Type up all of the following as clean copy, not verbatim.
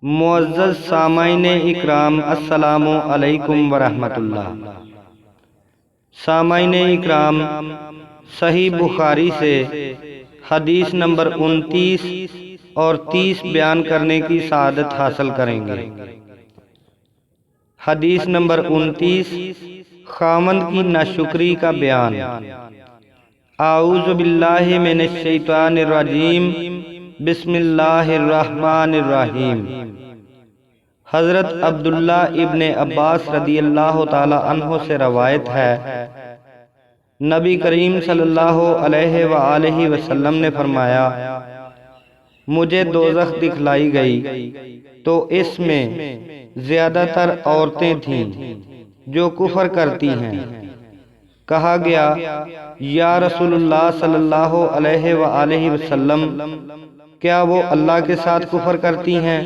معزز سامعین اکرام، السلام علیکم ورحمۃ اللہ۔ سامعین اکرام، صحیح بخاری سے حدیث نمبر 29 اور 30 بیان کرنے کی سعادت حاصل کریں گے۔ حدیث نمبر 29، خاوند کی ناشکری کا بیان۔ اعوذ باللہ من الشیطان الرجیم، بسم اللہ الرحمن الرحیم۔ حضرت عبداللہ ابن عباس رضی اللہ تعالی عنہ سے روایت ہے، نبی کریم صلی اللہ علیہ وآلہ وسلم نے فرمایا، مجھے دوزخ دکھلائی گئی تو اس میں زیادہ تر عورتیں تھیں جو کفر کرتی ہیں۔ کہا گیا، یا رسول اللہ صلی اللہ علیہ وآلہ وسلم، کیا وہ اللہ کے ساتھ کفر کرتی ہیں؟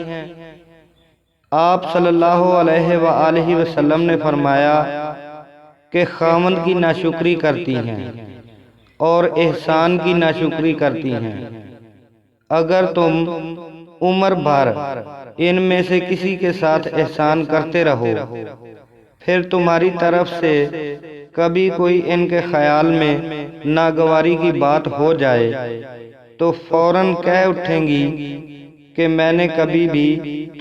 آپ صلی اللہ علیہ وآلہ وسلم نے فرمایا کہ خاوند کی ناشکری کرتی ہیں اور احسان کی ناشکری کرتی ہیں۔ اگر تم عمر بھر ان میں سے کسی کے ساتھ احسان کرتے رہو، پھر تمہاری طرف سے کبھی کوئی ان کے خیال میں ناگواری کی بات ہو جائے تو فوراً کہہ اٹھیں گی کہ میں نے کبھی بھی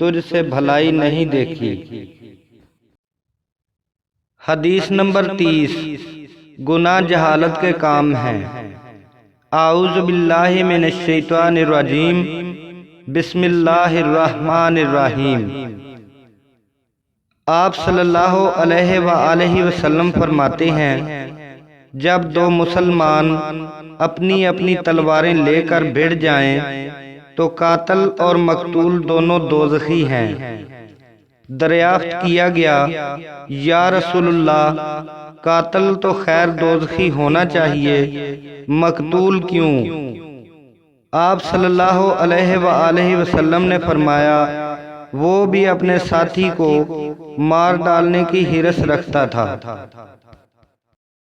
تجھ سے بھلائی نہیں دیکھی۔ حدیث نمبر 30، گناہ جہالت کے کام ہیں۔ اعوذ باللہ من الشیطان الرجیم، بسم اللہ الرحمن الرحیم۔ آپ صلی اللہ علیہ وآلہ وسلم فرماتے ہیں، جب دو مسلمان اپنی اپنی تلواریں لے کر بھڑ جائیں تو قاتل اور مقتول دونوں دوزخی ہیں۔ دریافت کیا گیا، یا رسول اللہ، قاتل تو خیر دوزخی ہونا چاہیے، مقتول کیوں؟ آپ صلی اللہ علیہ وآلہ وسلم نے فرمایا، وہ بھی اپنے ساتھی کو مار ڈالنے کی حرص رکھتا تھا۔